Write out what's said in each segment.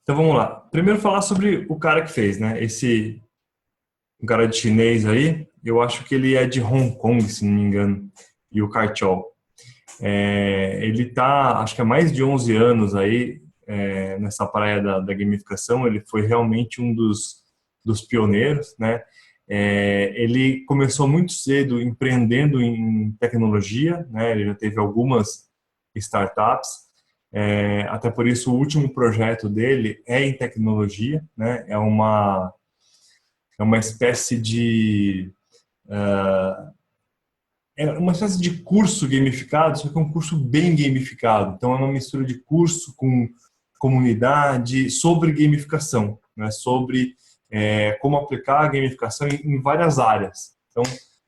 Então vamos lá. Primeiro falar sobre o cara que fez, né? Esse um cara de chinês aí, eu acho que ele é de Hong Kong, se não me engano, e o Carchol. Ele tá, acho que há mais de 11 anos aí nessa praia da gamificação. Ele foi realmente um dos pioneiros, né? Ele começou muito cedo empreendendo em tecnologia, né? Ele já teve algumas startups. Até por isso, o último projeto dele é em tecnologia, né? É uma espécie de uma espécie de curso gamificado, só que é um curso bem gamificado. Então é uma mistura de curso com comunidade sobre gamificação, né? Sobre como aplicar a gamificação em várias áreas. Então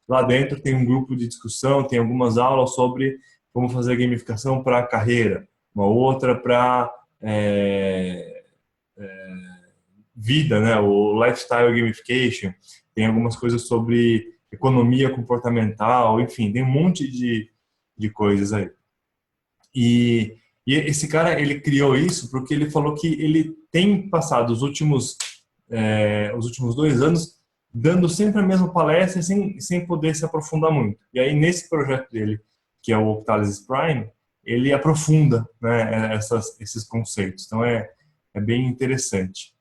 lá dentro tem um grupo de discussão, tem algumas aulas sobre como fazer gamificação para a carreira, uma outra para vida, né? O lifestyle gamification, tem algumas coisas sobre economia comportamental, enfim, tem um monte de coisas aí. E, e esse cara, ele criou isso porque ele falou que ele tem passado os últimos 2 anos dando sempre a mesma palestra sem poder se aprofundar muito. E aí, nesse projeto dele, que é o Octalysis Prime, ele aprofunda, né, esses conceitos. Então, é bem interessante.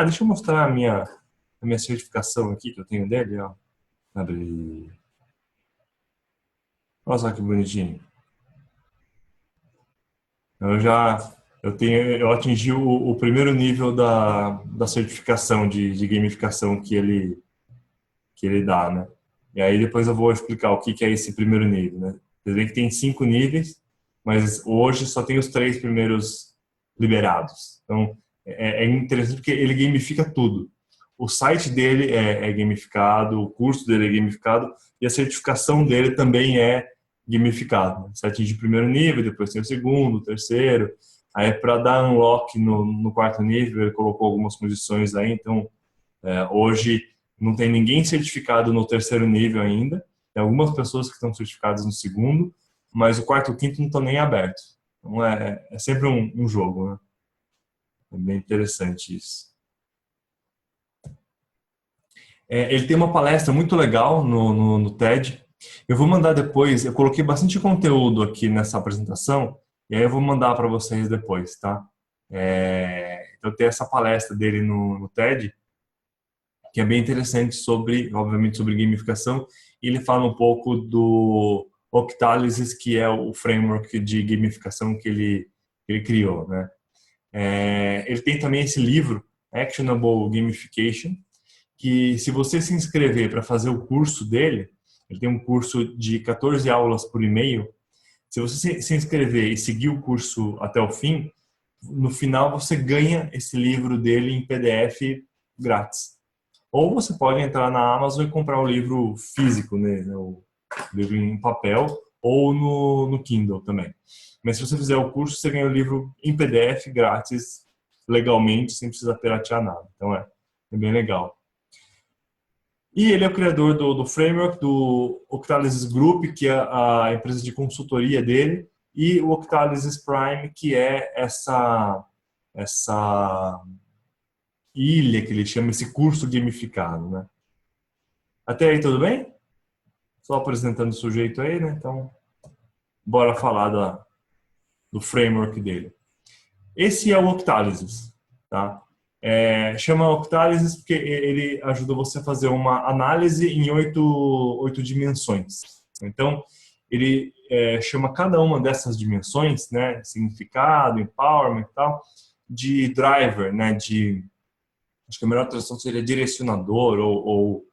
Deixa eu mostrar a minha certificação aqui que eu tenho dele, ó. Abrir. Olha só que bonitinho. Eu já eu atingi o primeiro nível da certificação de gamificação que ele dá, né? E aí depois eu vou explicar o que é esse primeiro nível, né? Vocês veem que tem 5 níveis, mas hoje só tem os 3 primeiros liberados. Então é interessante porque ele gamifica tudo. O site dele é gamificado, o curso dele é gamificado e a certificação dele também é gamificado. Você atinge o primeiro nível, depois tem o segundo, o terceiro. Aí, para dar unlock no quarto nível, ele colocou algumas condições aí. Então, hoje não tem ninguém certificado no terceiro nível ainda. Tem algumas pessoas que estão certificadas no segundo, mas o quarto e o quinto não estão nem abertos. Então, é sempre um jogo, né? É bem interessante isso. Ele tem uma palestra muito legal no TED. Eu vou mandar depois, eu coloquei bastante conteúdo aqui nessa apresentação, e aí eu vou mandar para vocês depois, tá? Então tem essa palestra dele no TED, que é bem interessante sobre, obviamente, sobre gamificação, e ele fala um pouco do Octalysis, que é o framework de gamificação que ele criou, né? Ele tem também esse livro, Actionable Gamification, que se você se inscrever para fazer o curso dele, ele tem um curso de 14 aulas por e-mail. Se você se inscrever e seguir o curso até o fim, no final você ganha esse livro dele em PDF grátis. Ou você pode entrar na Amazon e comprar o livro físico, né, o livro em papel, ou no Kindle também. Mas se você fizer o curso, você ganha o livro em PDF grátis, legalmente, sem precisar piratear nada. Então é bem legal. E ele é o criador do framework, do Octalysis Group, que é a empresa de consultoria dele, e o Octalysis Prime, que é essa ilha que ele chama, esse curso gamificado, né? Até aí tudo bem? Só apresentando o sujeito aí, né? Então, bora falar do framework dele. Esse é o Octalysis, tá? Chama Octalysis porque ele ajuda você a fazer uma análise em oito dimensões. Então, ele chama cada uma dessas dimensões, né? Significado, empowerment e tal, de driver, né? Acho que a melhor tradução seria direcionador ou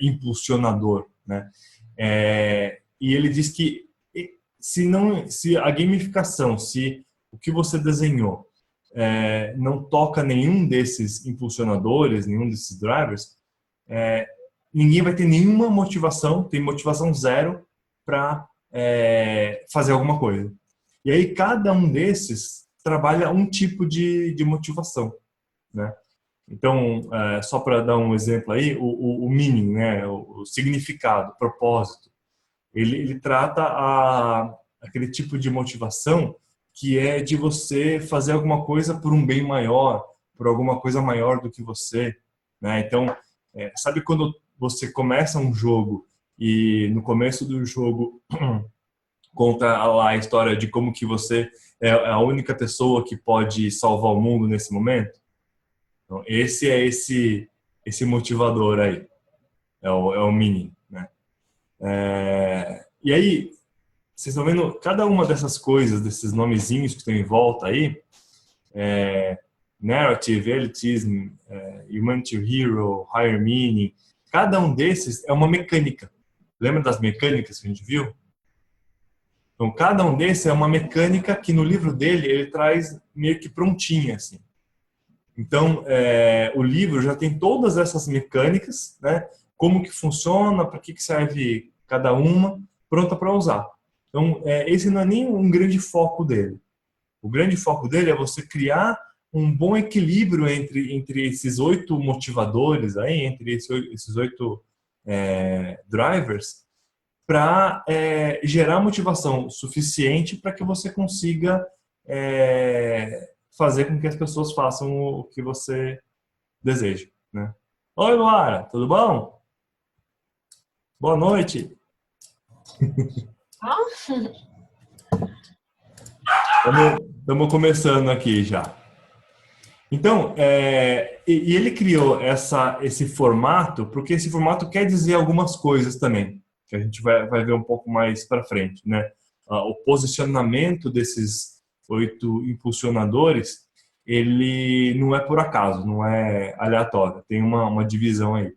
impulsionador, né? E ele diz que se a gamificação, se o que você desenhou não toca nenhum desses impulsionadores, nenhum desses drivers, ninguém vai ter nenhuma motivação, tem motivação zero para fazer alguma coisa. E aí cada um desses trabalha um tipo de motivação, né? Então, só para dar um exemplo aí, o meaning, né, o significado, o propósito, ele trata aquele tipo de motivação que é de você fazer alguma coisa por um bem maior, por alguma coisa maior do que você, né? Então, sabe quando você começa um jogo e no começo do jogo conta lá a história de como que você é a única pessoa que pode salvar o mundo nesse momento? Então, esse motivador aí, é o Mini, né? E aí, vocês estão vendo cada uma dessas coisas, desses nomezinhos que estão em volta aí, narrative, elitism, humanity hero, higher meaning, cada um desses é uma mecânica. Lembra das mecânicas que a gente viu? Então, cada um desses é uma mecânica que no livro dele ele traz meio que prontinha, assim. Então, o livro já tem todas essas mecânicas, né? Como que funciona, para que serve cada uma, pronta para usar. Então, esse não é nem um grande foco dele. O grande foco dele é você criar um bom equilíbrio entre esses 8 motivadores aí, entre esses 8 drivers, para gerar motivação suficiente para que você consiga fazer com que as pessoas façam o que você deseja, né? Oi, Luara, tudo bom? Boa noite. Estamos começando aqui já. Então, e ele criou esse formato, porque esse formato quer dizer algumas coisas também, que a gente vai ver um pouco mais para frente, né? O posicionamento desses 8 impulsionadores, ele não é por acaso, não é aleatório, tem uma divisão aí.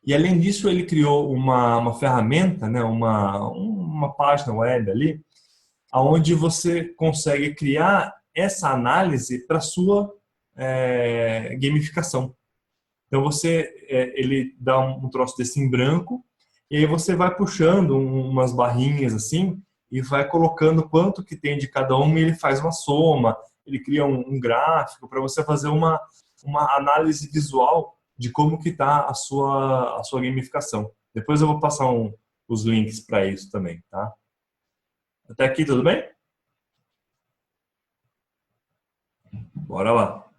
E além disso, ele criou uma ferramenta, né? Uma página web ali, onde você consegue criar essa análise para sua gamificação. Então ele dá um troço desse em branco e aí você vai puxando umas barrinhas assim e vai colocando quanto que tem de cada uma e ele faz uma soma, ele cria um gráfico para você fazer uma análise visual de como que está a sua gamificação. Depois eu vou passar os links para isso também, tá? Até aqui, tudo bem? Bora lá.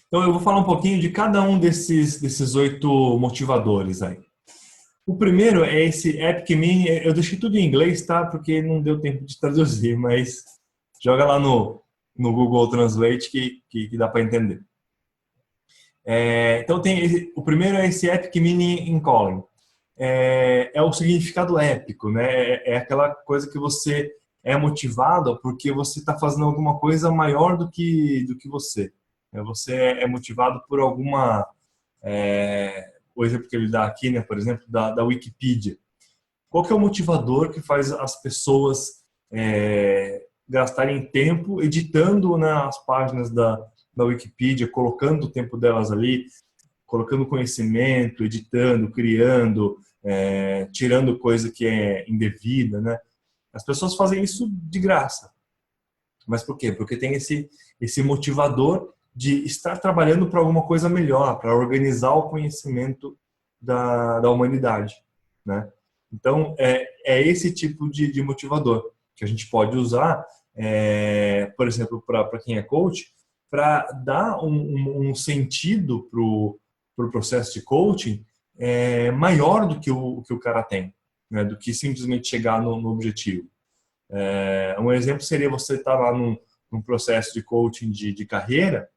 Então, eu vou falar um pouquinho de cada um desses 8 motivadores aí. O primeiro é esse Epic Mini. Eu deixei tudo em inglês, tá? Porque não deu tempo de traduzir, mas joga lá no Google Translate que dá para entender. Então, o primeiro é esse Epic Mini in Calling. É o significado épico, né? É aquela coisa que você é motivado porque você está fazendo alguma coisa maior do que você. Você é motivado por o exemplo que ele dá aqui, né? Por exemplo, da Wikipedia. Qual que é o motivador que faz as pessoas gastarem tempo editando, né, as páginas da Wikipedia, colocando o tempo delas ali, colocando conhecimento, editando, criando, tirando coisa que é indevida, né? As pessoas fazem isso de graça. Mas por quê? Porque tem esse motivador de estar trabalhando para alguma coisa melhor, para organizar o conhecimento da humanidade, né? Então, é esse tipo de motivador que a gente pode usar, por exemplo, para quem é coach, para dar um sentido para o processo de coaching maior do que o cara tem, né? Do que simplesmente chegar no objetivo. Um exemplo seria você estar lá num processo de coaching de carreira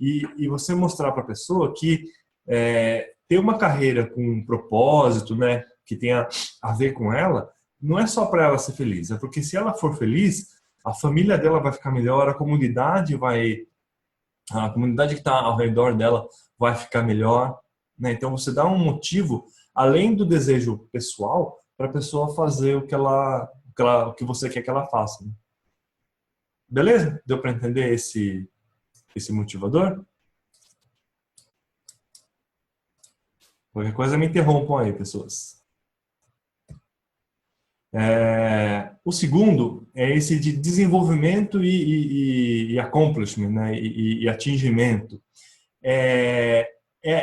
e você mostrar para a pessoa que ter uma carreira com um propósito, né, que tenha a ver com ela, não é só para ela ser feliz, é porque se ela for feliz, a família dela vai ficar melhor, a comunidade que está ao redor dela vai ficar melhor, né? Então você dá um motivo além do desejo pessoal para a pessoa fazer o que você quer que ela faça, né? Beleza? Deu para entender esse motivador? Qualquer coisa me interrompam aí, pessoas. O segundo é esse de desenvolvimento e accomplishment, né? E atingimento. É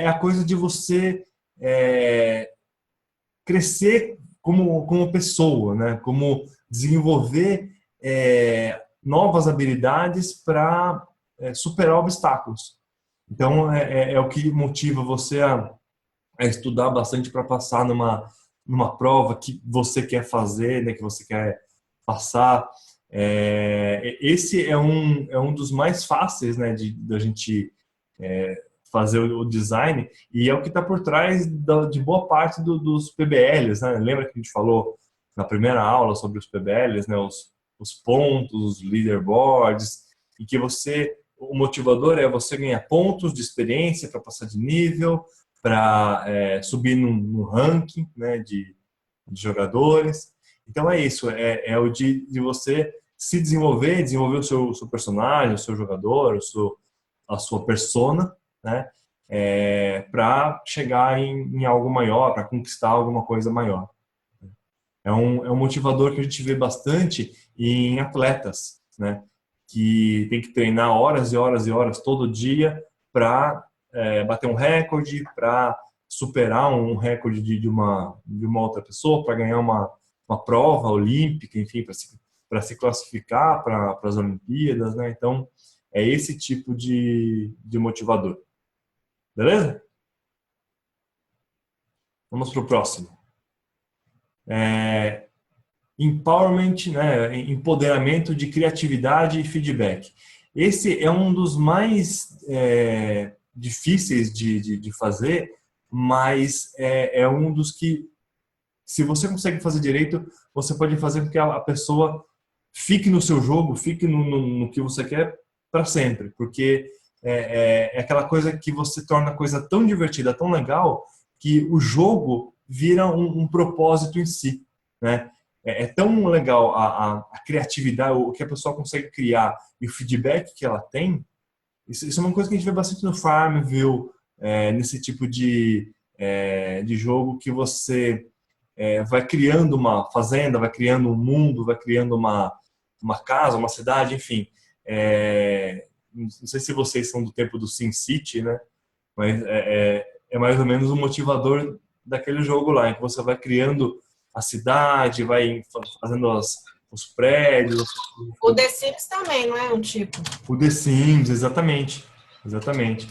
a coisa de você crescer como pessoa, né? Como desenvolver novas habilidades para superar obstáculos. Então, é o que motiva você a estudar bastante para passar numa prova que você quer fazer, né, que você quer passar. Esse é um dos mais fáceis, né, da gente fazer o design, e é o que está por trás de boa parte dos PBLs, né? Lembra que a gente falou na primeira aula sobre os PBLs, né? Os pontos, os leaderboards, e que o motivador é você ganhar pontos de experiência para passar de nível, para subir no ranking, né, de jogadores. Então é isso, é o de você se desenvolver o seu personagem, o seu jogador, a sua persona, né, para chegar em algo maior, para conquistar alguma coisa maior. É um motivador que a gente vê bastante em atletas, né, que tem que treinar horas e horas e horas todo dia para bater um recorde, para superar um recorde de uma outra pessoa, para ganhar uma prova olímpica, enfim, para se classificar para as Olimpíadas, né? Então, é esse tipo de motivador. Beleza? Vamos para o próximo. Empowerment, né? Empoderamento de criatividade e feedback. Esse é um dos mais difíceis de fazer, mas é um dos que, se você consegue fazer direito, você pode fazer com que a pessoa fique no seu jogo, fique no que você quer para sempre, porque é aquela coisa que você torna a coisa tão divertida, tão legal, que o jogo vira um propósito em si, né? É tão legal a criatividade, o que a pessoa consegue criar e o feedback que ela tem. Isso é uma coisa que a gente vê bastante no Farmville, nesse tipo de jogo que você vai criando uma fazenda, vai criando um mundo, vai criando uma casa, uma cidade, enfim. Não sei se vocês são do tempo do SimCity, né? Mas é mais ou menos o motivador daquele jogo lá, em que você vai criando a cidade, vai fazendo os prédios. O The Sims também, não é um tipo? O The Sims, exatamente. Exatamente.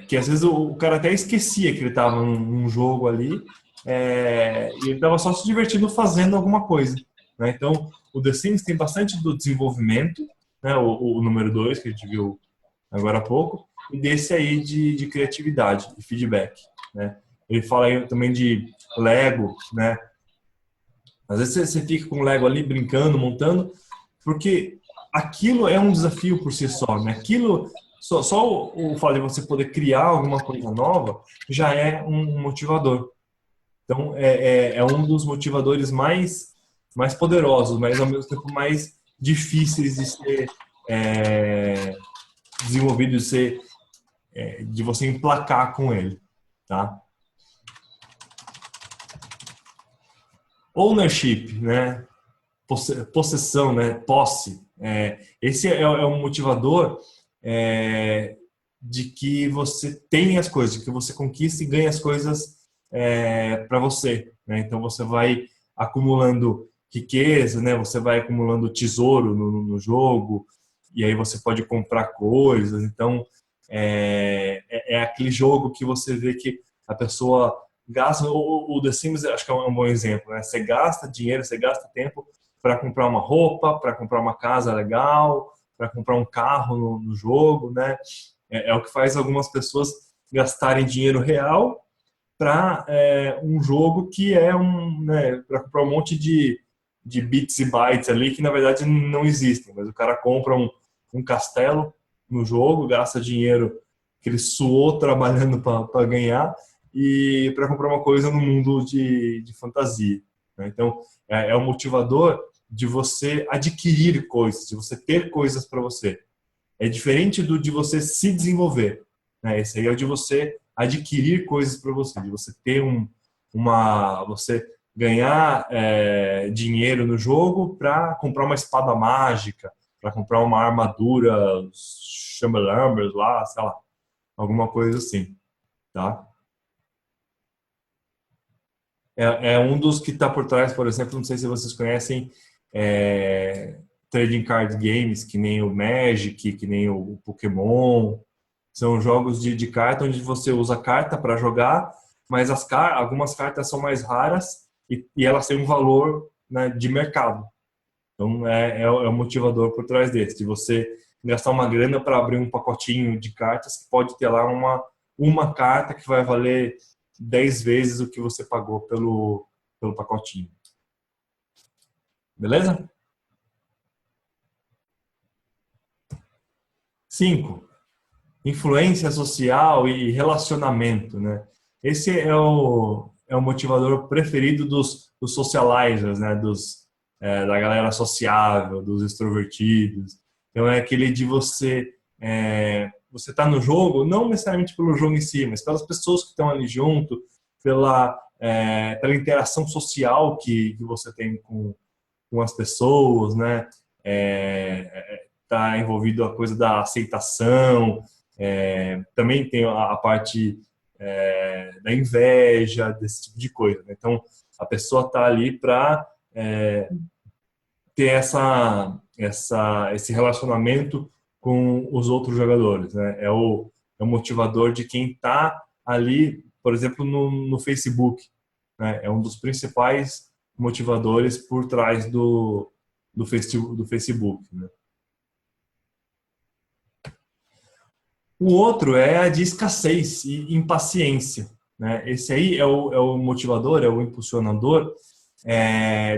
Que às vezes o cara até esquecia que ele estava num jogo ali, e ele estava só se divertindo fazendo alguma coisa, né? Então, o The Sims tem bastante do desenvolvimento, né? O número 2 que a gente viu agora há pouco, e desse aí de criatividade e feedback, né? Ele fala aí também de Lego, né? Às vezes você fica com o Lego ali brincando, montando, porque aquilo é um desafio por si só, né? Aquilo, só o fato de você poder criar alguma coisa nova já é um motivador. Então, é um dos motivadores mais poderosos, mas ao mesmo tempo mais difíceis de ser desenvolvido, de você emplacar com ele, tá? Ownership, né? Possessão, né? Posse. Esse é um motivador de que você tem as coisas, de que você conquista e ganha as coisas para você, né? Então você vai acumulando riqueza, né? Você vai acumulando tesouro no jogo, e aí você pode comprar coisas. Então é aquele jogo que você vê que a pessoa gasta. O The Sims acho que é um bom exemplo, né? Você gasta dinheiro, você gasta tempo para comprar uma roupa, para comprar uma casa legal, para comprar um carro no jogo, né? É o que faz algumas pessoas gastarem dinheiro real para um jogo que né, para comprar um monte de bits e bytes ali que na verdade não existem, mas o cara compra um castelo no jogo, gasta dinheiro que ele suou trabalhando para ganhar e para comprar uma coisa no mundo de fantasia, né? Então é o motivador de você adquirir coisas, de você ter coisas para você. É diferente do de você se desenvolver, né? Esse aí é o de você adquirir coisas para você, de você ter você ganhar dinheiro no jogo para comprar uma espada mágica, para comprar uma armadura Chamberlain lá, sei lá, alguma coisa assim, tá? É um dos que está por trás, por exemplo, não sei se vocês conhecem, trading card games, que nem o Magic, que nem o Pokémon. São jogos de carta onde você usa carta para jogar, mas algumas cartas são mais raras e elas têm um valor, né, de mercado. Então, é o motivador por trás desse, de você gastar uma grana para abrir um pacotinho de cartas que pode ter lá uma carta que vai valer 10 vezes o que você pagou pelo pacotinho. Beleza? 5. Influência social e relacionamento, né? Esse é o motivador preferido dos socializers, né? Da galera sociável, dos extrovertidos. Então é aquele de você tá no jogo, não necessariamente pelo jogo em si, mas pelas pessoas que estão ali junto, pela interação social que você tem com as pessoas, né? Tá envolvido a coisa da aceitação, também tem a parte da inveja, desse tipo de coisa, né? Então, a pessoa está ali para ter esse relacionamento com os outros jogadores, né? É o motivador de quem está ali, por exemplo, no Facebook, né? É um dos principais motivadores por trás do Facebook, né? O outro é a de escassez e impaciência, né? Esse aí é o motivador, é o impulsionador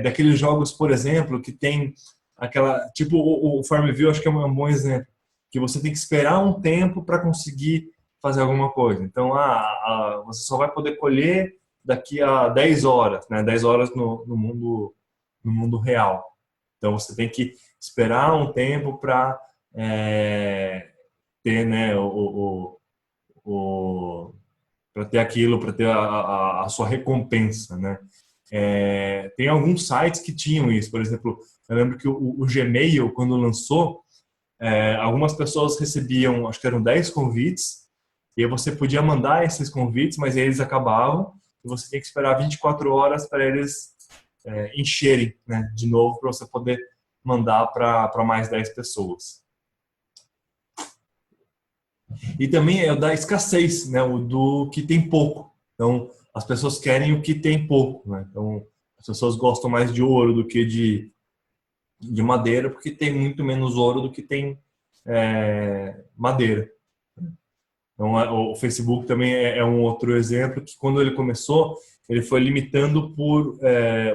daqueles jogos, por exemplo, que tem tipo o Farmville, acho que é um bom exemplo, que você tem que esperar um tempo para conseguir fazer alguma coisa. Então, você só vai poder colher daqui a 10 horas, né? 10 horas no mundo real. Então, você tem que esperar um tempo para ter, né, para ter aquilo, para ter a sua recompensa, né? Tem alguns sites que tinham isso, por exemplo, eu lembro que o Gmail, quando lançou, algumas pessoas recebiam, acho que eram 10 convites, e aí você podia mandar esses convites, mas eles acabavam, e você tem que esperar 24 horas para eles encherem, né, de novo, para você poder mandar para mais 10 pessoas. E também é o da escassez, né? O do que tem pouco. Então, as pessoas querem o que tem pouco, né? Então, as pessoas gostam mais de ouro do que de madeira, porque tem muito menos ouro do que tem madeira. Então, o Facebook também é um outro exemplo que, quando ele começou, ele foi limitando por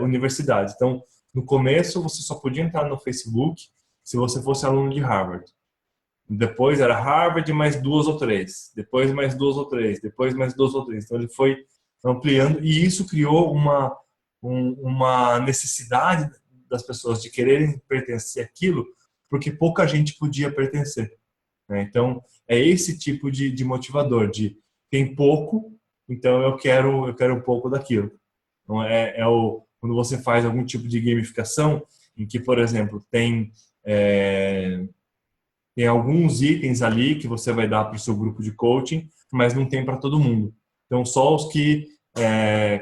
universidades. Então, no começo, você só podia entrar no Facebook se você fosse aluno de Harvard. Depois era Harvard mais 2 ou 3, depois mais 2 ou 3, depois mais 2 ou 3. Então ele foi ampliando e isso criou uma necessidade das pessoas de quererem pertencer àquilo, porque pouca gente podia pertencer, né? Então é esse tipo de motivador, de tem pouco, então eu quero um pouco daquilo. Então quando você faz algum tipo de gamificação em que, por exemplo, tem alguns itens ali que você vai dar para o seu grupo de coaching, mas não tem para todo mundo. Então, só os que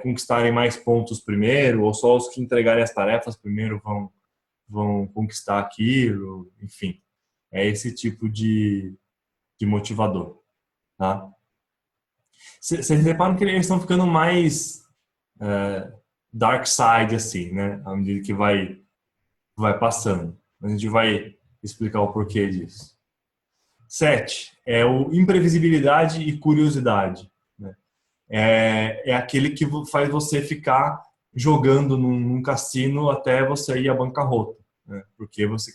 conquistarem mais pontos primeiro, ou só os que entregarem as tarefas primeiro vão conquistar aquilo, enfim. É esse tipo de motivador, tá? Vocês reparam que eles estão ficando mais dark side, assim, né? À medida que vai passando. A gente vai explicar o porquê disso. 7 é o imprevisibilidade e curiosidade, né? É aquele que faz você ficar jogando num cassino até você ir à bancarrota, né? Porque você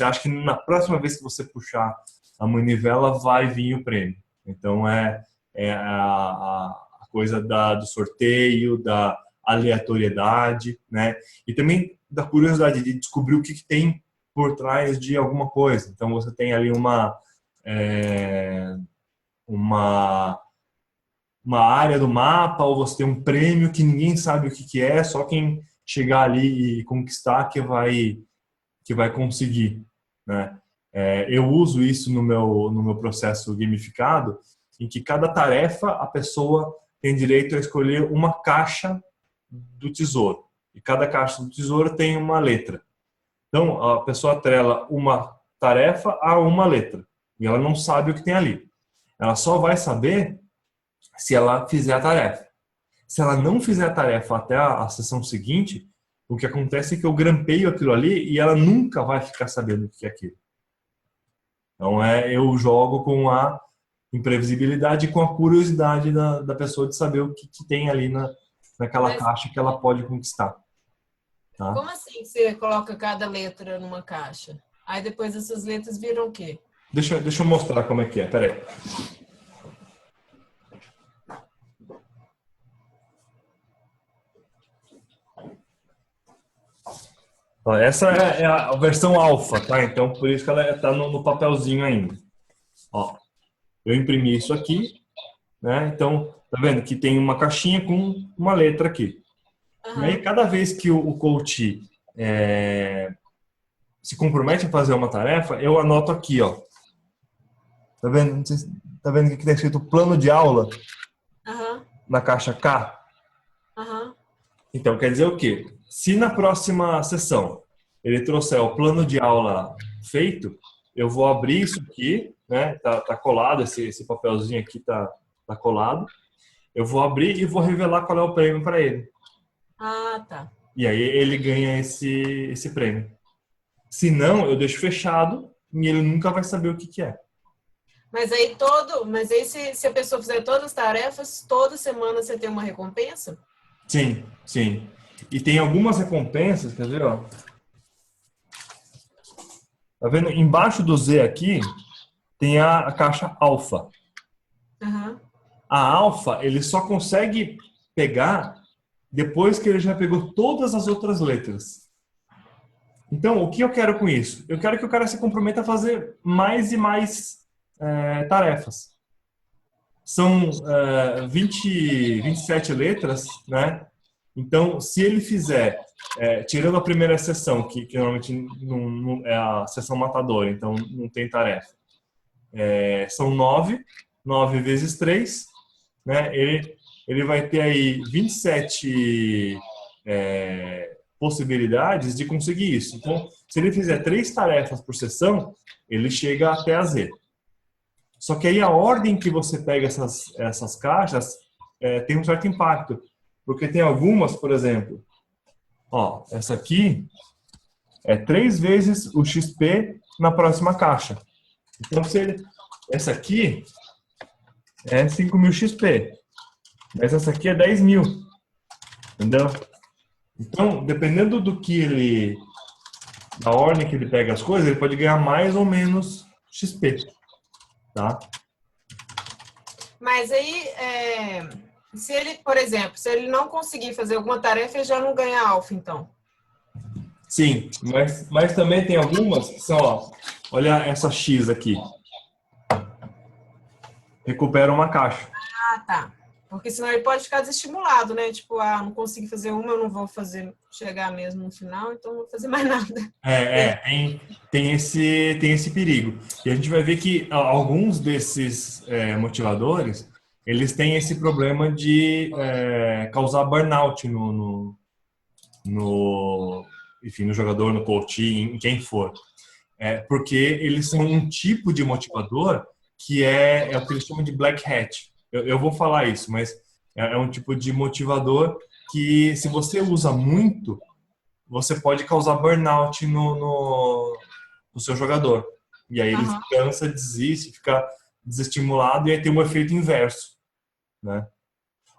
acha que na próxima vez que você puxar a manivela vai vir o prêmio. Então é a coisa do sorteio, da aleatoriedade, né? E também da curiosidade de descobrir o que tem por trás de alguma coisa. Então você tem ali uma área do mapa, ou você tem um prêmio que ninguém sabe o que é, só quem chegar ali e conquistar que vai conseguir, né? Eu uso isso no meu processo gamificado, em que cada tarefa a pessoa tem direito a escolher uma caixa do tesouro. E cada caixa do tesouro tem uma letra. Então, a pessoa atrela uma tarefa a uma letra. E ela não sabe o que tem ali. Ela só vai saber se ela fizer a tarefa. Se ela não fizer a tarefa até a sessão seguinte, o que acontece é que eu grampeio aquilo ali e ela nunca vai ficar sabendo o que é aquilo. Então, eu jogo com a imprevisibilidade e com a curiosidade da pessoa de saber o que tem ali naquela Mas caixa que ela pode conquistar. Tá? como assim você coloca cada letra numa caixa? Aí depois essas letras viram o quê? Deixa eu mostrar como é que é. Peraí. Ó, essa é a versão alfa, tá? Então, por isso que ela está no papelzinho ainda. Ó, eu imprimi isso aqui, né? Então, tá vendo que tem uma caixinha com uma letra aqui. E aí, Aham. cada vez que o coach se compromete a fazer uma tarefa, eu anoto aqui, ó. Tá vendo? Não sei tá vendo que aqui está escrito plano de aula Aham. na caixa K? Aham. Então, quer dizer o quê? Se na próxima sessão ele trouxer o plano de aula feito, eu vou abrir isso aqui, né? Tá colado, esse papelzinho aqui tá colado. Eu vou abrir e vou revelar qual é o prêmio para ele. Ah, tá. E aí ele ganha esse prêmio. Se não, eu deixo fechado e ele nunca vai saber o que é. Mas aí se a pessoa fizer todas as tarefas, toda semana você tem uma recompensa? Sim, sim. E tem algumas recompensas, quer ver, ó? Tá vendo? Embaixo do Z aqui tem a caixa alfa. Aham. A alfa, ele só consegue pegar depois que ele já pegou todas as outras letras. Então, o que eu quero com isso? Eu quero que o cara se comprometa a fazer mais e mais tarefas. São 27 letras, né? Então, se ele fizer, tirando a primeira sessão, que normalmente não é a sessão matadora, então não tem tarefa, são 9, 9 vezes 3, né? Ele vai ter aí 27 possibilidades de conseguir isso. Então, se ele fizer 3 tarefas por sessão, ele chega até a Z. Só que aí a ordem que você pega essas caixas tem um certo impacto. Porque tem algumas, por exemplo, ó, essa aqui é 3 vezes o XP na próxima caixa. Então, essa aqui é 5.000 XP, mas essa aqui é 10.000, entendeu? Então, dependendo da ordem que ele pega as coisas, ele pode ganhar mais ou menos XP, tá? Mas aí, se ele, por exemplo, se ele não conseguir fazer alguma tarefa, ele já não ganha alfa, então. Sim, mas também tem algumas que são, ó, olha essa X aqui, recupera uma caixa. Ah, tá. Porque senão ele pode ficar desestimulado, né? Tipo, não consegui fazer uma, eu não vou chegar mesmo no final, então não vou fazer mais nada. Tem esse perigo. E a gente vai ver que alguns desses motivadores, eles têm esse problema de causar burnout enfim, no jogador, no coach, em quem for. Porque eles são um tipo de motivador que é o que eles chamam de black hat. Eu vou falar isso, mas é um tipo de motivador que, se você usa muito, você pode causar burnout no seu jogador. E aí ele Aham. cansa, desiste, fica desestimulado e aí tem um efeito inverso, né?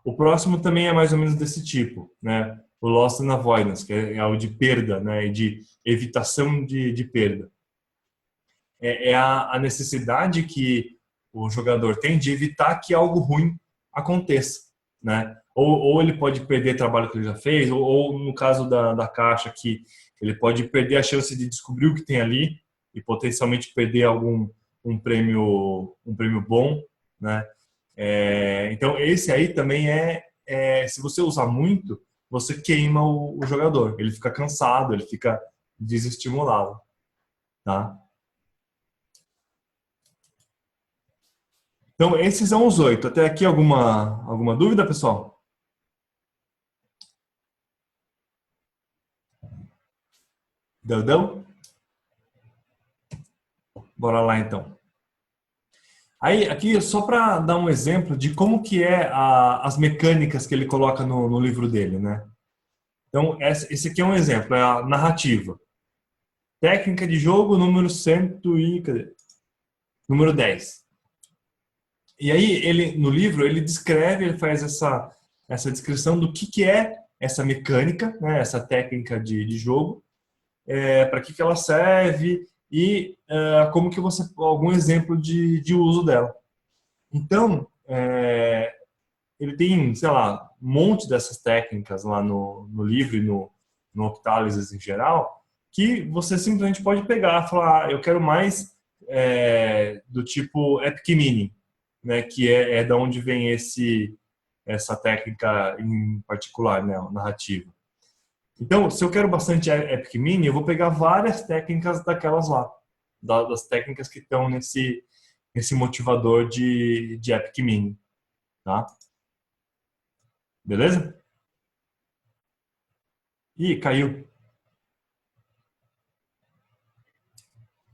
O próximo também é mais ou menos desse tipo, né? O Lost in Avoidance, que é o de perda, né? E de evitação de perda. É a necessidade que o jogador tem de evitar que algo ruim aconteça, né? Ou ele pode perder trabalho que ele já fez, ou no caso da caixa, que ele pode perder a chance de descobrir o que tem ali e potencialmente perder um prêmio bom, né? Então esse aí também se você usar muito, você queima o jogador, ele fica cansado, ele fica desestimulado, tá? Então, esses são os 8. Até aqui alguma dúvida, pessoal? Deu? Bora lá, então. Aí, aqui, só para dar um exemplo de como que é as mecânicas que ele coloca no livro dele, né? Então, esse aqui é um exemplo, é a narrativa. Técnica de jogo número 100 e... Cadê? Número 10. E aí, ele, no livro, ele descreve, ele faz essa descrição do que é essa mecânica, né? Essa técnica de jogo, para que ela serve e como que você... Algum exemplo de uso dela. Então, ele tem, sei lá, um monte dessas técnicas lá no livro e no Octalysis em geral, que você simplesmente pode pegar e falar, eu quero mais do tipo Epic Meaning, né, que é da onde vem essa técnica em particular, né, narrativa. Então, se eu quero bastante Epic Meaning, eu vou pegar várias técnicas daquelas lá, das técnicas que estão nesse motivador de Epic Meaning, tá? Beleza? Ih, caiu.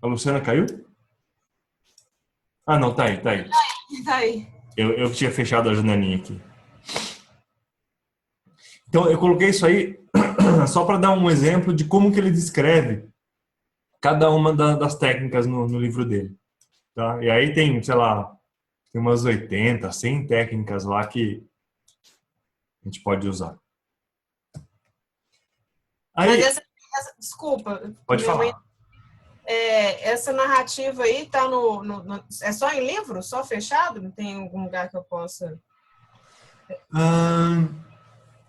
A Luciana caiu? Ah, não, tá aí, tá aí. Tá aí. Eu tinha fechado a janelinha aqui. Então, eu coloquei isso aí só para dar um exemplo de como que ele descreve cada uma das técnicas no livro dele. Tá? E aí tem, sei lá, tem umas 80, 100 técnicas lá que a gente pode usar. Mas Aí, desculpa, pode falar. essa narrativa aí tá é só em livro? Só fechado? Não tem algum lugar que eu possa...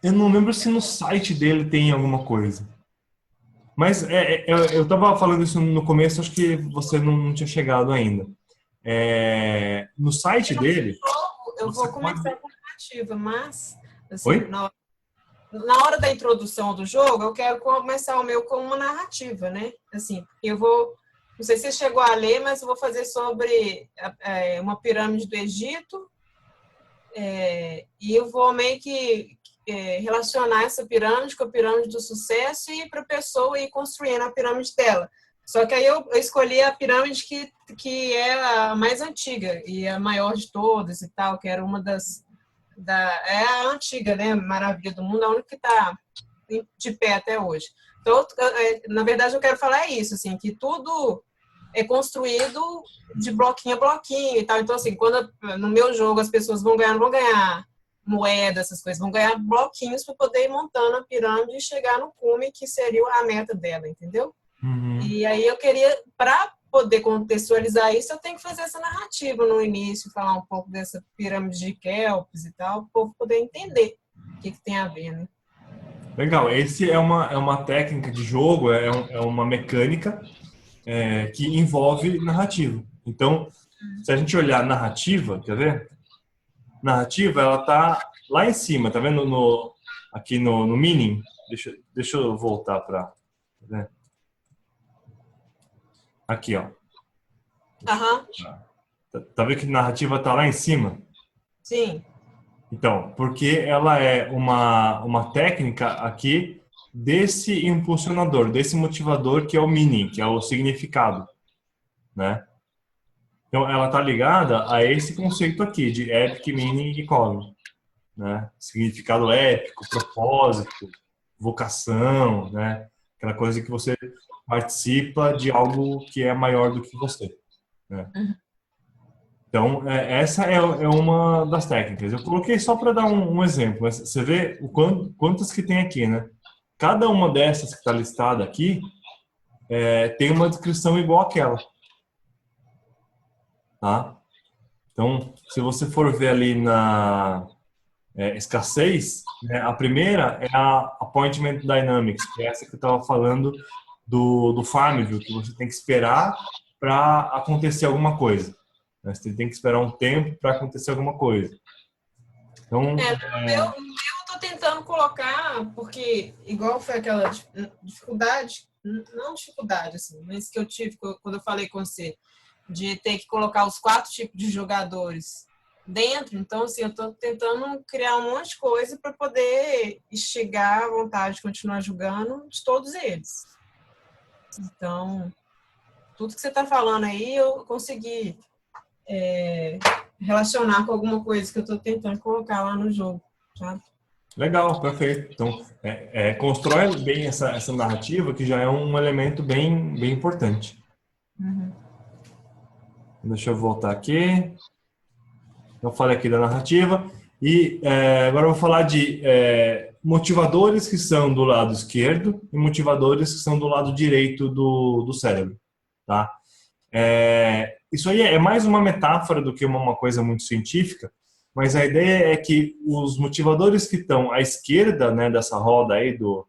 Eu não lembro se no site dele tem alguma coisa. Mas eu estava falando isso no começo, acho que você não tinha chegado ainda. No site dele, Eu você vou pode... começar com a narrativa, mas, assim, Oi? na hora da introdução do jogo, eu quero começar o meu com uma narrativa, né? Assim, eu vou... Não sei se você chegou a ler, mas eu vou fazer sobre uma pirâmide do Egito, e eu vou meio que relacionar essa pirâmide com a pirâmide do sucesso e para a pessoa ir construindo a pirâmide dela. Só que aí eu escolhi a pirâmide que é a mais antiga e a maior de todas e tal, que era uma é a antiga, né? Maravilha do Mundo, a única que está de pé até hoje. Então, na verdade, eu quero falar isso, assim, que tudo é construído de bloquinho a bloquinho e tal. Então, assim, quando no meu jogo as pessoas não vão ganhar moeda, essas coisas, vão ganhar bloquinhos para poder ir montando a pirâmide e chegar no cume, que seria a meta dela, entendeu? Uhum. E aí eu queria, para poder contextualizar isso, eu tenho que fazer essa narrativa no início, falar um pouco dessa pirâmide de Kelps e tal, para o povo poder entender o que tem a ver, né? Legal. Esse é uma técnica de jogo, é uma mecânica que envolve narrativa. Então, se a gente olhar narrativa, quer ver? Narrativa, ela tá lá em cima, tá vendo? Aqui no meaning. Deixa eu voltar para... Né? Aqui, ó. Aham, Tá vendo que narrativa tá lá em cima? sim. Então, porque ela é uma técnica aqui desse impulsionador, desse motivador que é o meaning, que é o significado, né? Então, ela tá ligada a esse conceito aqui de epic, meaning e calling, né? Significado épico, propósito, vocação, né? Aquela coisa que você participa de algo que é maior do que você, né? Então, essa é uma das técnicas. Eu coloquei só para dar um exemplo, mas você vê quantas que tem aqui, né? Cada uma dessas que está listada aqui tem uma descrição igual àquela, tá? Então, se você for ver ali na escassez, né, a primeira é a Appointment Dynamics, que é essa que eu estava falando do Farmville, que você tem que esperar para acontecer alguma coisa, né? Você tem que esperar um tempo para acontecer alguma coisa. Então, No meu eu tô tentando colocar, porque igual foi aquela dificuldade, não dificuldade, assim, mas que eu tive quando eu falei com você, de ter que colocar os 4 tipos de jogadores dentro. Então, assim, eu tô tentando criar um monte de coisa para poder instigar a vontade de continuar jogando de todos eles. Então, tudo que você está falando aí, eu consegui relacionar com alguma coisa que eu estou tentando colocar lá no jogo, tá? Legal, perfeito. Então, constrói bem essa narrativa, que já é um elemento bem importante. Uhum. Deixa eu voltar aqui. Eu falei aqui da narrativa. E agora eu vou falar de motivadores que são do lado esquerdo e motivadores que são do lado direito do cérebro. Tá? Isso aí é mais uma metáfora do que uma coisa muito científica, mas a ideia é que os motivadores que estão à esquerda, né, dessa roda aí do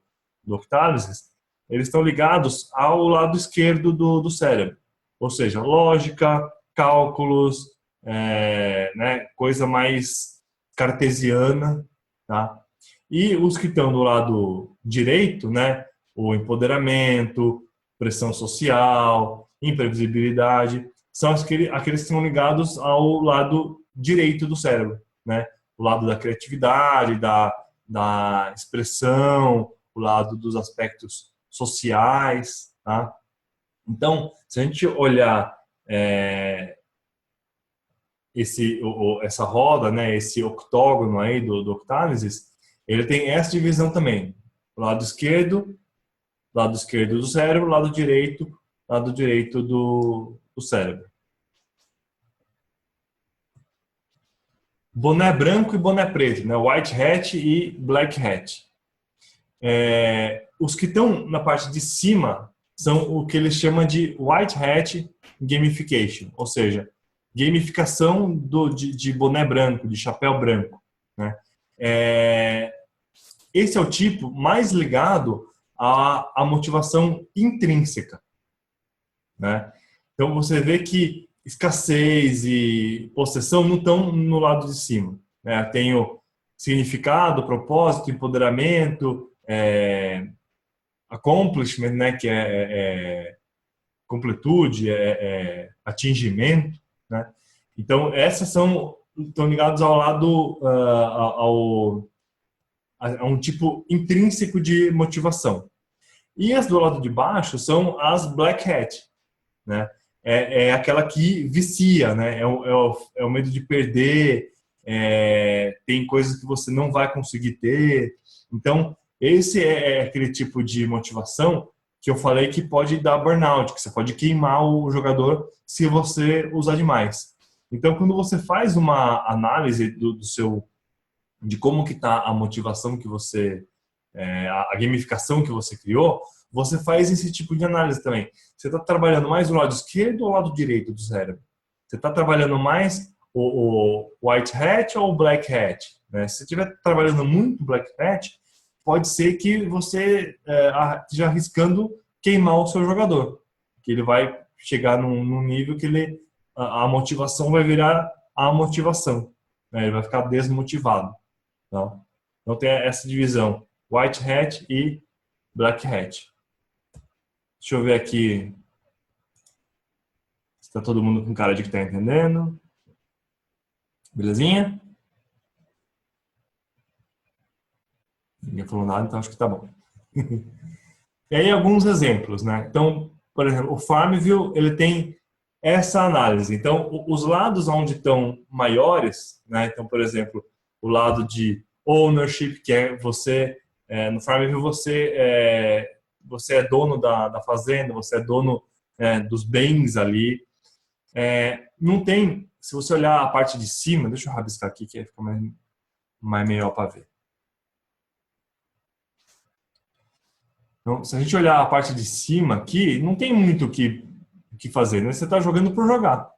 octálisis, eles estão ligados ao lado esquerdo do cérebro. Ou seja, lógica, cálculos, né, coisa mais cartesiana, tá? E os que estão do lado direito, né, o empoderamento, pressão social, imprevisibilidade, são aqueles que estão ligados ao lado direito do cérebro, né? O lado da criatividade, da expressão, o lado dos aspectos sociais, tá? Então, se a gente olhar essa roda, né, esse octógono aí do octálisis, ele tem essa divisão também. Lado esquerdo do cérebro, lado direito do cérebro. Boné branco e boné preto, né? White hat e black hat. Os que estão na parte de cima são o que eles chamam de white hat gamification, ou seja, gamificação de boné branco, de chapéu branco, né? Esse é o tipo mais ligado à motivação intrínseca, né? Então você vê que escassez e possessão não estão no lado de cima, né? Tem o significado, propósito, empoderamento, accomplishment, né? Que é completude, atingimento, né? Então essas estão ligadas ao lado a um tipo intrínseco de motivação. E as do lado de baixo são as black hat, né? Aquela que vicia, né? É o medo de perder, tem coisas que você não vai conseguir ter. Então, esse é aquele tipo de motivação que eu falei que pode dar burnout, que você pode queimar o jogador se você usar demais. Então, quando você faz uma análise de como que está a motivação que você, a gamificação que você criou, você faz esse tipo de análise também. Você está trabalhando mais do lado esquerdo ou do lado direito do cérebro? Você está trabalhando mais o white hat ou o black hat? Né? Se você estiver trabalhando muito black hat, pode ser que você esteja arriscando queimar o seu jogador. Que ele vai chegar num nível que a motivação vai virar a motivação. Né? Ele vai ficar desmotivado. Tá? Então tem essa divisão, white hat e black hat. Deixa eu ver aqui se está todo mundo com cara de que está entendendo. Belezinha? Ninguém falou nada, então acho que tá bom. E aí alguns exemplos, né? Então, por exemplo, o Farmville, ele tem essa análise. Então, os lados onde estão maiores, né? Então, por exemplo, o lado de ownership, que é você, no Farmville você é dono da fazenda, você é dono dos bens ali. Não tem, se você olhar a parte de cima, deixa eu rabiscar aqui que fica mais melhor para ver. Então, se a gente olhar a parte de cima aqui, não tem muito o que fazer, né? Você está jogando por jogar.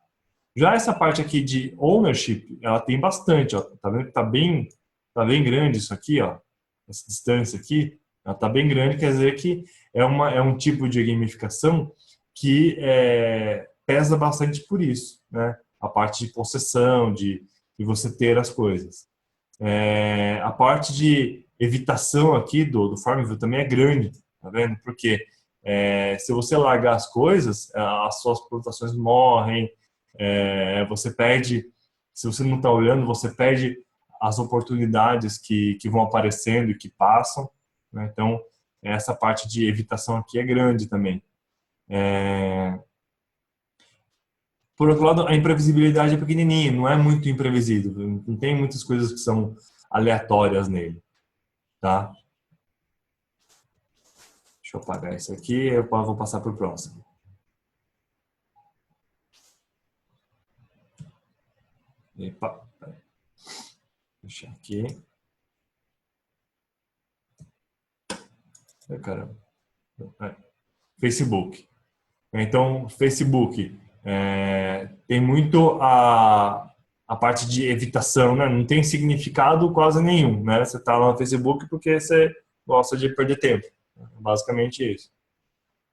Já essa parte aqui de ownership, ela tem bastante, ó. Tá vendo que tá bem grande isso aqui, ó. Essa distância aqui, ela tá bem grande, quer dizer que é um tipo de gamificação que pesa bastante por isso, né? A parte de possessão, de você ter as coisas. A parte de evitação aqui do Farmville também é grande, tá vendo? Porque se você largar as coisas, as suas plantações morrem, você perde, se você não está olhando, você perde as oportunidades que vão aparecendo e que passam, né? Então, essa parte de evitação aqui é grande também. É... Por outro lado, a imprevisibilidade é pequenininha, não é muito imprevisível. Não tem muitas coisas que são aleatórias nele, tá? Deixa eu apagar isso aqui, eu vou passar para o próximo. Epa, deixa aqui. Caramba. Facebook. Então, Facebook tem muito a parte de evitação, né? Não tem significado quase nenhum, né? Você está lá no Facebook porque você gosta de perder tempo. Basicamente isso.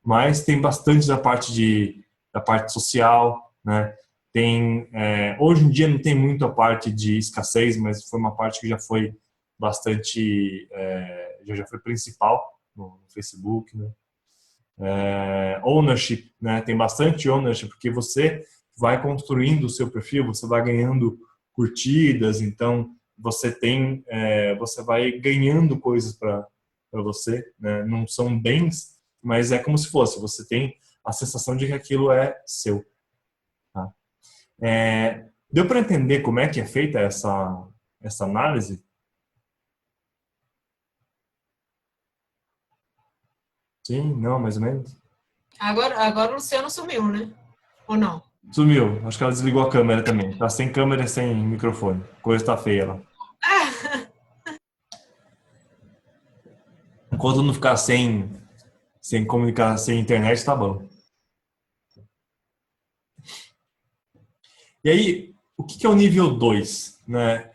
Mas tem bastante da parte social, né? Hoje em dia não tem muito a parte de escassez, mas foi uma parte que já foi bastante, já foi principal no Facebook, né? Ownership, né? Tem bastante ownership porque você vai construindo o seu perfil, você vai ganhando curtidas, então você vai ganhando coisas para você, né? Não são bens, mas é como se fosse, você tem a sensação de que aquilo é seu. Tá? Deu para entender como é que é feita essa análise? Sim, não, mais ou menos. Agora o Luciano sumiu, né? Ou não? Sumiu. Acho que ela desligou a câmera também. Tá sem câmera e sem microfone. Coisa tá feia lá. Enquanto não ficar sem comunicar, sem internet, tá bom. E aí, o que é o nível 2? Né?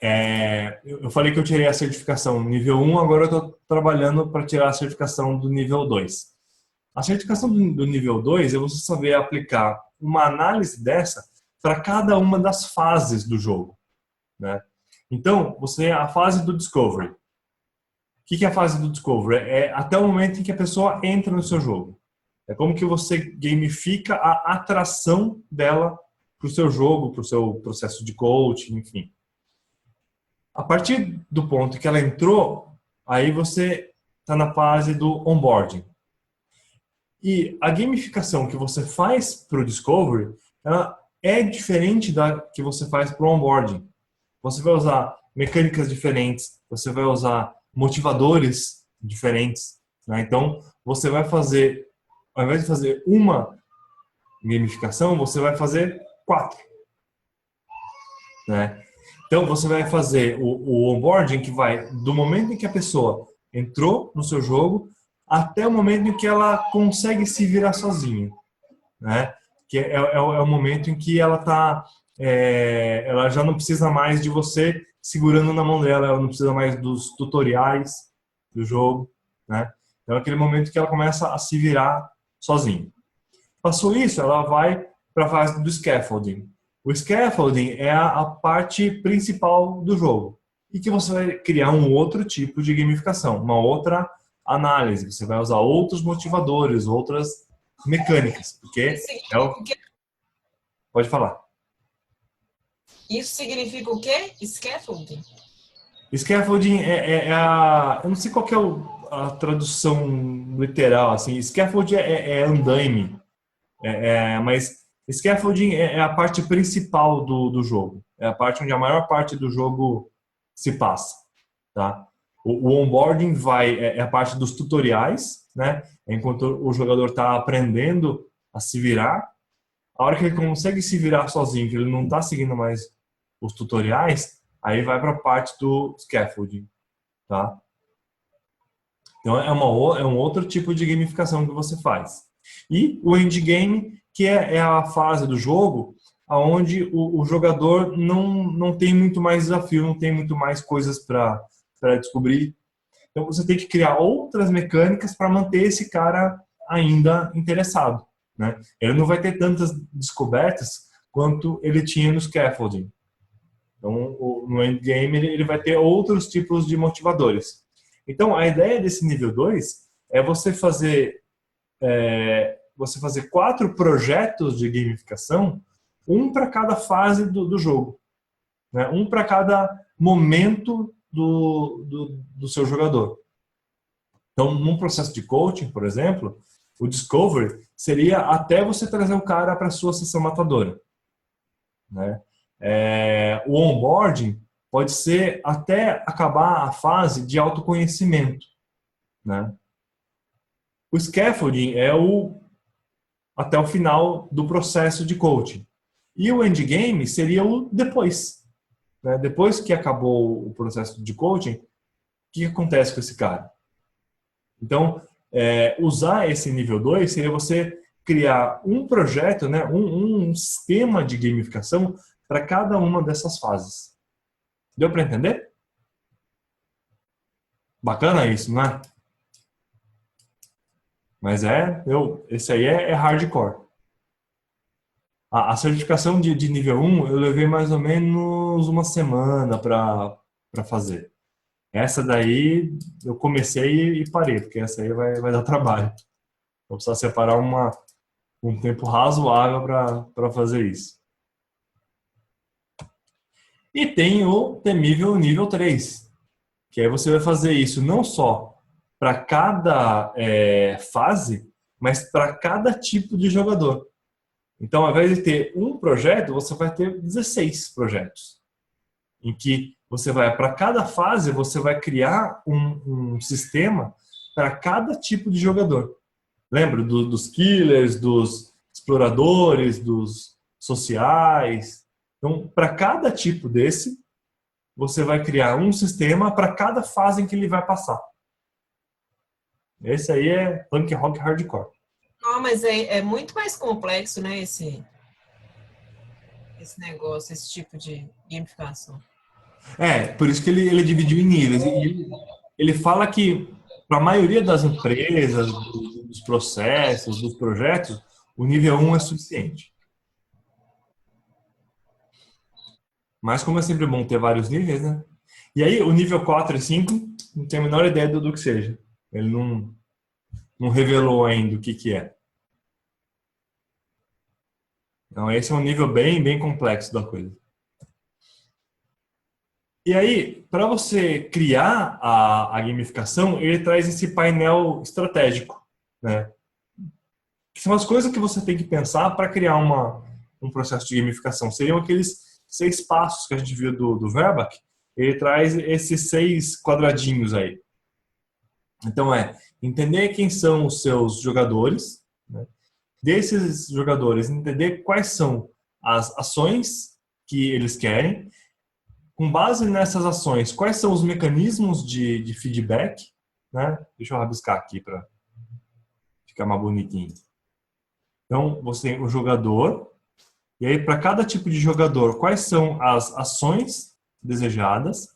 Eu falei que eu tirei a certificação nível 1, agora eu estou trabalhando para tirar a certificação do nível 2. A certificação do nível 2 é você saber aplicar uma análise dessa para cada uma das fases do jogo. Né? Então, a fase do Discovery. O que é a fase do Discovery? É até o momento em que a pessoa entra no seu jogo. É como que você gamifica a atração dela para o seu jogo, para o seu processo de coaching, enfim. A partir do ponto que ela entrou, aí você está na fase do onboarding. E a gamificação que você faz para o Discovery, ela é diferente da que você faz para o onboarding. Você vai usar mecânicas diferentes, você vai usar motivadores diferentes. Né? Então, você vai fazer, ao invés de fazer uma gamificação, você vai fazer 4. Né? Então, você vai fazer o onboarding que vai do momento em que a pessoa entrou no seu jogo até o momento em que ela consegue se virar sozinha. Né? Que é o momento em que ela já não precisa mais de você segurando na mão dela, ela não precisa mais dos tutoriais do jogo. Né? Então, é aquele momento que ela começa a se virar sozinha. Passou isso, ela vai para a fase do scaffolding. O scaffolding é a parte principal do jogo. E que você vai criar um outro tipo de gamificação, uma outra análise. Você vai usar outros motivadores, outras mecânicas. Porque Pode falar. Isso significa o quê? Scaffolding? Scaffolding eu não sei qual que é a tradução literal, assim. Scaffolding é andaime. Mas scaffolding é a parte principal do jogo. É a parte onde a maior parte do jogo se passa. Tá? O onboarding é a parte dos tutoriais, né? Enquanto o jogador está aprendendo a se virar. A hora que ele consegue se virar sozinho, que ele não está seguindo mais os tutoriais, aí vai para a parte do scaffolding. Tá? Então é um outro tipo de gamificação que você faz. E o endgame, que é a fase do jogo onde o jogador não tem muito mais desafio, não tem muito mais coisas para descobrir. Então você tem que criar outras mecânicas para manter esse cara ainda interessado. Né? Ele não vai ter tantas descobertas quanto ele tinha no scaffolding. Então, no endgame, ele vai ter outros tipos de motivadores. Então, a ideia desse nível 2 é você fazer 4 projetos de gamificação, um para cada fase do jogo. Né? Um para cada momento do seu jogador. Então, num processo de coaching, por exemplo, O discovery seria até você trazer o cara para a sua sessão matadora, né? O onboarding pode ser até acabar a fase de autoconhecimento, né? O scaffolding é até o final do processo de coaching. E o endgame seria o depois, né? Depois que acabou o processo de coaching, o que acontece com esse cara? Então, usar esse nível 2 seria você criar um projeto, né? um sistema de gamificação para cada uma dessas fases. Deu para entender? Bacana isso, não é? Mas esse aí é hardcore. A certificação de nível 1 eu levei mais ou menos uma semana para fazer. Essa daí eu comecei e parei, porque essa aí vai dar trabalho. Vou precisar separar um tempo razoável para fazer isso. E tem o temível nível 3, que aí você vai fazer isso não só para cada fase, mas para cada tipo de jogador. Então, ao invés de ter um projeto, você vai ter 16 projetos, em que você vai, para cada fase, você vai criar um sistema para cada tipo de jogador. Lembra dos killers, dos exploradores, dos sociais. Então, para cada tipo desse, você vai criar um sistema para cada fase em que ele vai passar. Esse aí é punk rock hardcore. Não, mas é muito mais complexo, né, esse negócio, esse tipo de gamificação. Por isso que ele dividiu em níveis. E ele fala que, para a maioria das empresas, dos processos, dos projetos, o nível 1 é suficiente. Mas como é sempre bom ter vários níveis, né? E aí, o nível 4 e 5, não tenho a menor ideia do que seja. Ele não revelou ainda o que é. Então, esse é um nível bem, bem complexo da coisa. E aí, para você criar a gamificação, ele traz esse painel estratégico, né? Que são as coisas que você tem que pensar para criar um processo de gamificação. Seriam aqueles 6 passos que a gente viu do Verbach. Ele traz esses 6 quadradinhos aí. Então, entender quem são os seus jogadores, né? Desses jogadores, entender quais são as ações que eles querem. Com base nessas ações, quais são os mecanismos de feedback, né? Deixa eu rabiscar aqui para ficar mais bonitinho. Então, você tem o jogador, e aí para cada tipo de jogador, quais são as ações desejadas?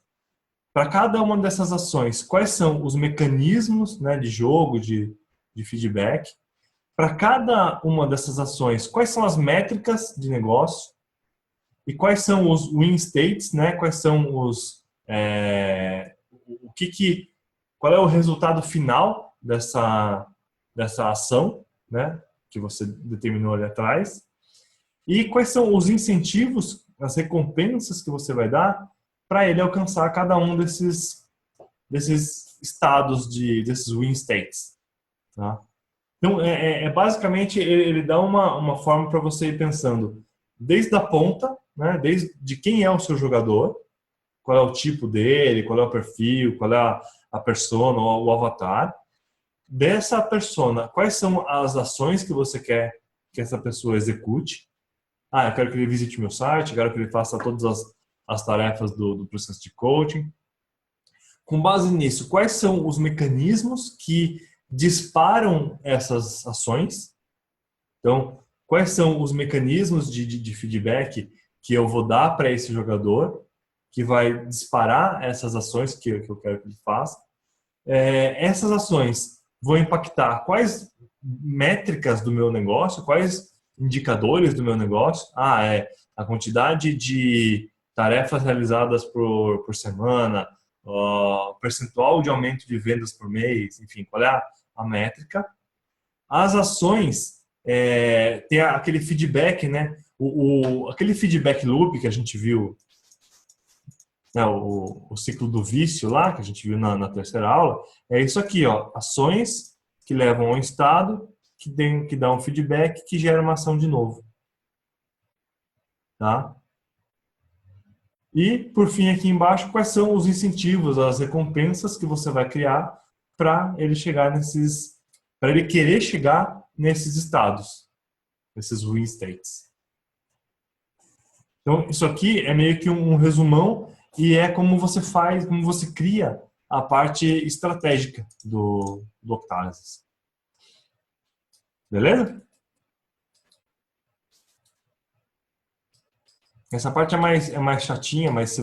Para cada uma dessas ações, quais são os mecanismos, né, de jogo, de feedback? Para cada uma dessas ações, quais são as métricas de negócio? E quais são os win states, né? Quais são qual é o resultado final dessa ação, né? Que você determinou ali atrás? E quais são os incentivos, as recompensas que você vai dar para ele alcançar cada um desses estados desses win states, tá? Então, basicamente ele dá uma forma para você ir pensando desde a ponta, né, desde quem é o seu jogador, qual é o tipo dele, qual é o perfil, qual é a persona ou o avatar. Dessa persona, quais são as ações que você quer que essa pessoa execute? Eu quero que ele visite meu site, eu quero que ele faça todas as tarefas do processo de coaching. Com base nisso, quais são os mecanismos que disparam essas ações? Então, quais são os mecanismos de feedback que eu vou dar para esse jogador que vai disparar essas ações que eu quero que ele faça? Essas ações vão impactar quais métricas do meu negócio, quais indicadores do meu negócio? A quantidade de tarefas realizadas por semana, percentual de aumento de vendas por mês, enfim, qual é a métrica? As ações tem aquele feedback, né? Aquele feedback loop que a gente viu, né? O ciclo do vício lá, que a gente viu na terceira aula, é isso aqui, ó, ações que levam a um estado que dá um feedback que gera uma ação de novo. Tá? E, por fim, aqui embaixo, quais são os incentivos, as recompensas que você vai criar para ele para ele querer chegar nesses estados, nesses win states. Então, isso aqui é meio que um resumão e é como você faz, como você cria a parte estratégica do Octalysis. Beleza? Essa parte é mais chatinha, mas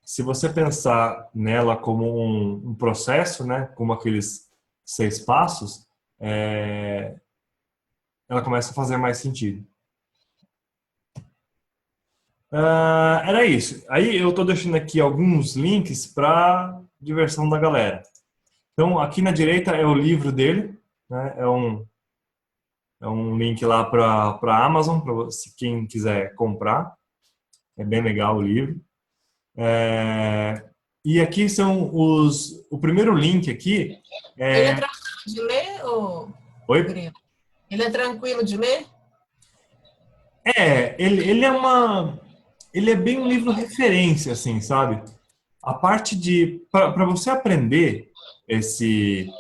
se você pensar nela como um processo, né, como aqueles 6 passos, ela começa a fazer mais sentido. Era isso. Aí eu estou deixando aqui alguns links para diversão da galera. Então, aqui na direita é o livro dele, né? É um link lá para a Amazon, para quem quiser comprar. É bem legal o livro. E aqui são o primeiro link aqui. Ele é tranquilo de ler, ou... Oi? Ele é tranquilo de ler? Ele é bem um livro referência, assim, sabe? A parte para você aprender esse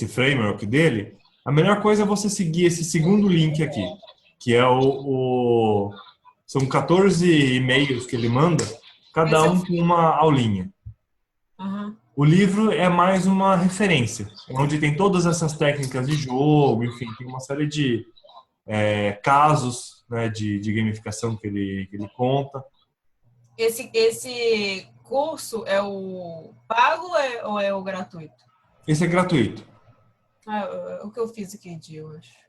framework dele, a melhor coisa é você seguir esse segundo link aqui, que é são 14 e-mails que ele manda, cada um com uma aulinha. Uhum. O livro é mais uma referência, onde tem todas essas técnicas de jogo, enfim, tem uma série de casos, né, de gamificação que ele conta. Esse curso é o pago ou é o gratuito? Esse é gratuito. O que eu fiz aquele dia, eu acho.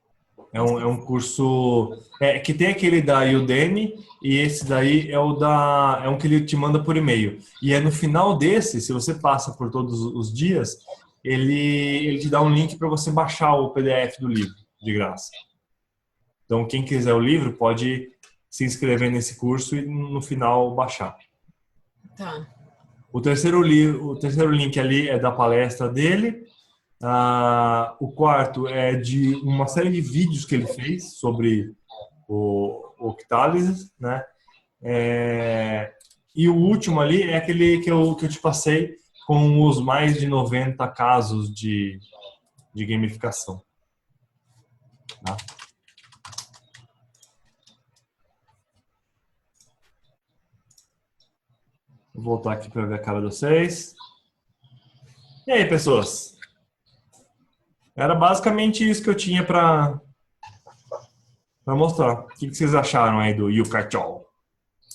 É um curso que tem aquele da Udemy e esse daí é um que ele te manda por e-mail. E é no final desse, se você passa por todos os dias, ele te dá um link para você baixar o PDF do livro, de graça. Então, quem quiser o livro pode se inscrever nesse curso e no final baixar. Tá. O terceiro link ali é da palestra dele. O quarto é de uma série de vídeos que ele fez sobre o Octalysis, né? E o último ali é aquele que eu te passei com os mais de 90 casos de gamificação. Tá? Vou voltar aqui para ver a cara de vocês. E aí, pessoas? Era basicamente isso que eu tinha para mostrar. O que vocês acharam aí do Yucachol?